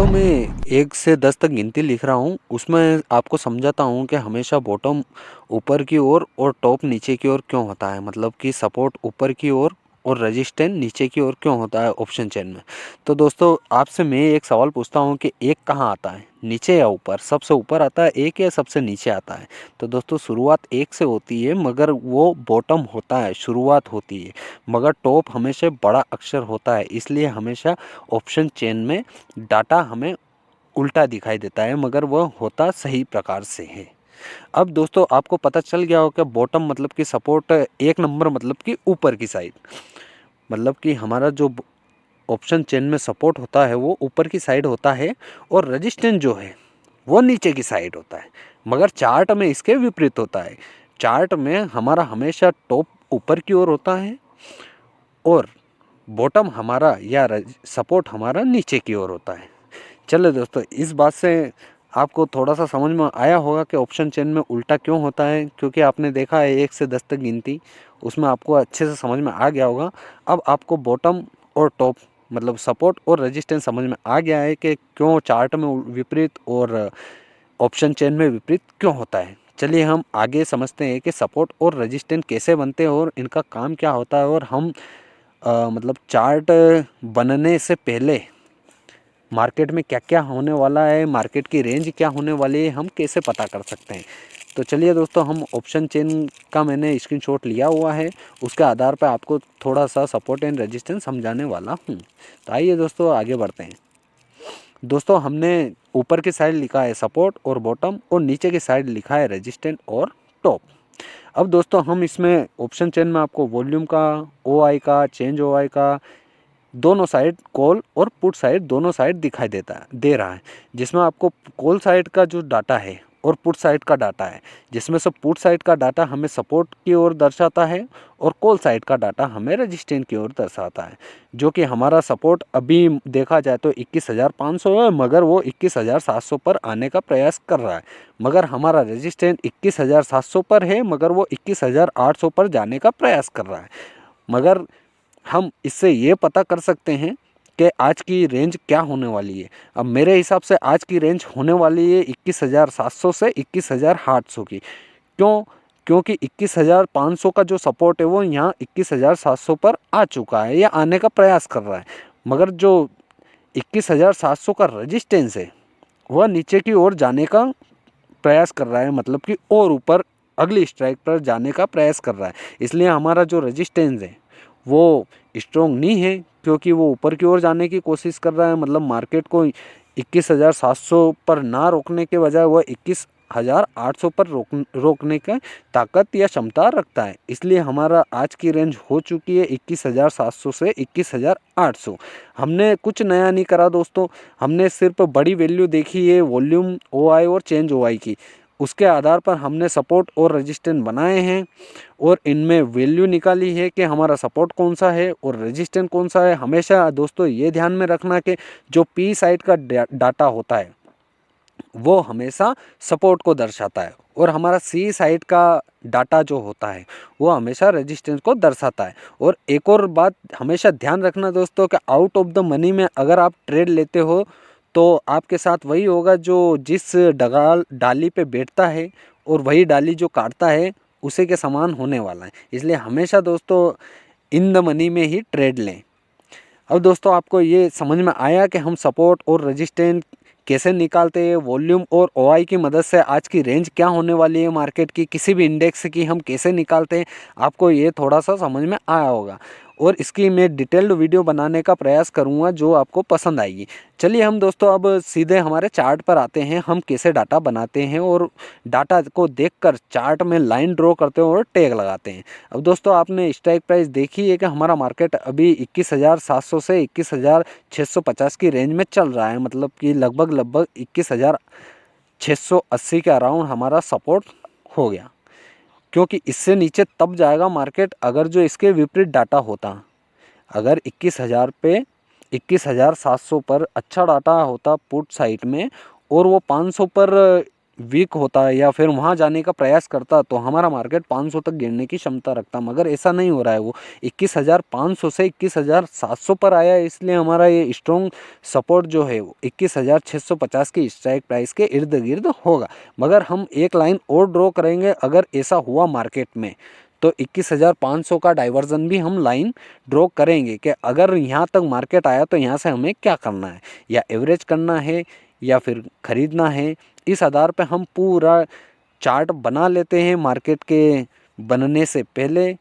दोस्तों मैं 1 से 10 तक गिनती लिख रहा हूँ, उसमें आपको समझाता हूँ कि हमेशा बॉटम ऊपर की ओर और टॉप नीचे की ओर क्यों होता है। मतलब कि सपोर्ट ऊपर की ओर और रेजिस्टेंस नीचे की ओर क्यों होता है ऑप्शन चेन में। तो दोस्तों आपसे मैं एक सवाल पूछता हूँ कि एक कहाँ आता है, नीचे या ऊपर? सबसे ऊपर आता है एक या सबसे नीचे आता है? तो दोस्तों शुरुआत एक से होती है मगर वो बॉटम होता है, शुरुआत होती है। मगर टॉप हमेशा बड़ा अक्षर होता है, इसलिए हमेशा ऑप्शन चेन में डाटा हमें उल्टा दिखाई देता है मगर वह होता सही प्रकार से है। अब दोस्तों आपको पता चल गया होगा बॉटम मतलब कि सपोर्ट, एक नंबर मतलब कि ऊपर की साइड। मतलब कि हमारा जो ऑप्शन चेन में सपोर्ट होता है वो ऊपर की साइड होता है और रेजिस्टेंस जो है वो नीचे की साइड होता है। मगर चार्ट में इसके विपरीत होता है। चार्ट में हमारा हमेशा टॉप ऊपर की ओर होता है और बॉटम हमारा या सपोर्ट हमारा नीचे की ओर होता है। चलो दोस्तों, इस बात से आपको थोड़ा सा समझ में आया होगा कि ऑप्शन चेन में उल्टा क्यों होता है, क्योंकि आपने देखा है 1 से 10 तक गिनती, उसमें आपको अच्छे से समझ में आ गया होगा। अब आपको बॉटम और टॉप मतलब सपोर्ट और रेजिस्टेंस समझ में आ गया है कि क्यों चार्ट में विपरीत और ऑप्शन चेन में विपरीत क्यों होता है। चलिए हम आगे समझते हैं कि सपोर्ट और रेजिस्टेंस कैसे बनते हैं और इनका काम क्या होता है, और हम मतलब चार्ट बनने से पहले मार्केट में क्या क्या होने वाला है, मार्केट की रेंज क्या होने वाली है, हम कैसे पता कर सकते हैं। तो चलिए दोस्तों, हम ऑप्शन चेन का मैंने स्क्रीनशॉट लिया हुआ है, उसके आधार पर आपको थोड़ा सा सपोर्ट एंड रेजिस्टेंस समझाने वाला हूँ। तो आइए दोस्तों आगे बढ़ते हैं। दोस्तों हमने ऊपर की साइड लिखा है सपोर्ट और बॉटम, और नीचे की साइड लिखा है रेजिस्टेंस और टॉप। अब दोस्तों हम इसमें ऑप्शन चेन में आपको वॉल्यूम का, ओआई का, चेंज ओआई का, दोनों साइड कॉल और पुट साइड दोनों साइड दिखाई दे रहा है। जिसमें आपको कॉल साइड का जो डाटा है और पुट साइड का डाटा है, जिसमें से पुट साइड का डाटा हमें सपोर्ट की ओर दर्शाता है और कॉल साइड का डाटा हमें रेजिस्टेंस की ओर दर्शाता है। जो कि हमारा सपोर्ट अभी देखा जाए तो 21,500 है, मगर वो 21,700 पर आने का प्रयास कर रहा है। मगर हमारा रेजिस्टेंस 21,700 पर है, मगर वो 21,800 पर जाने का प्रयास कर रहा है। मगर हम इससे ये पता कर सकते हैं कि आज की रेंज क्या होने वाली है। अब मेरे हिसाब से आज की रेंज होने वाली है 21,700 से 21,800 की। क्यों? क्योंकि 21,500 का जो सपोर्ट है वो यहाँ 21,700 पर आ चुका है या आने का प्रयास कर रहा है। मगर जो 21,700 का रजिस्टेंस है वह नीचे की ओर जाने का प्रयास कर रहा है, मतलब कि और ऊपर अगली स्ट्राइक पर जाने का प्रयास कर रहा है। इसलिए हमारा जो रजिस्टेंस है वो स्ट्रॉन्ग नहीं है, क्योंकि वो ऊपर की ओर जाने की कोशिश कर रहा है। मतलब मार्केट को 21,700 पर ना रोकने के बजाय वह 21,800 पर रोकने की ताकत या क्षमता रखता है। इसलिए हमारा आज की रेंज हो चुकी है 21,700 से 21,800। हमने कुछ नया नहीं करा दोस्तों, हमने सिर्फ बड़ी वैल्यू देखी है वॉल्यूम, ओआई और चेंज ओआई की। उसके आधार पर हमने सपोर्ट और रेजिस्टेंस बनाए हैं और इनमें वैल्यू निकाली है कि हमारा सपोर्ट कौन सा है और रेजिस्टेंस कौन सा है। हमेशा दोस्तों ये ध्यान में रखना कि जो पी साइड का डाटा होता है वो हमेशा सपोर्ट को दर्शाता है, और हमारा सी साइड का डाटा जो होता है वो हमेशा रेजिस्टेंस को दर्शाता है। और एक और बात हमेशा ध्यान रखना दोस्तों कि आउट ऑफ द मनी में अगर आप ट्रेड लेते हो तो आपके साथ वही होगा जो जिस डाली पे बैठता है और वही डाली जो काटता है उसी के समान होने वाला है। इसलिए हमेशा दोस्तों इन द मनी में ही ट्रेड लें। अब दोस्तों आपको ये समझ में आया कि हम सपोर्ट और रेजिस्टेंस कैसे निकालते हैं, वॉल्यूम और ओआई की मदद से आज की रेंज क्या होने वाली है मार्केट की, किसी भी इंडेक्स की हम कैसे निकालते हैं, आपको ये थोड़ा सा समझ में आया होगा। और इसकी मैं डिटेल्ड वीडियो बनाने का प्रयास करूंगा जो आपको पसंद आएगी। चलिए हम दोस्तों अब सीधे हमारे चार्ट पर आते हैं, हम कैसे डाटा बनाते हैं और डाटा को देखकर चार्ट में लाइन ड्रॉ करते हैं और टैग लगाते हैं। अब दोस्तों आपने स्ट्राइक प्राइस देखी है कि हमारा मार्केट अभी 21,700 से 21,650 की रेंज में चल रहा है। मतलब कि लगभग 21,680 के अराउंड हमारा सपोर्ट हो गया, क्योंकि इससे नीचे तब जाएगा मार्केट अगर जो इसके विपरीत डाटा होता। अगर 21,000 पे 21,700 पर अच्छा डाटा होता पुट साइड में और वो 500 पर वीक होता है या फिर वहाँ जाने का प्रयास करता तो हमारा मार्केट 500 तक गिरने की क्षमता रखता, मगर ऐसा नहीं हो रहा है। वो 21,500 से 21,700 पर आया है, इसलिए हमारा ये स्ट्रॉन्ग सपोर्ट जो है वो 21,650 की स्ट्राइक प्राइस के इर्द गिर्द होगा। मगर हम एक लाइन और ड्रॉ करेंगे अगर ऐसा हुआ मार्केट में, तो 21,500 का डाइवर्जन भी हम लाइन ड्रॉ करेंगे कि अगर यहाँ तक मार्केट आया तो यहाँ से हमें क्या करना है, या एवरेज करना है या फिर खरीदना है। इस आधार पे हम पूरा चार्ट बना लेते हैं मार्केट के बनने से पहले,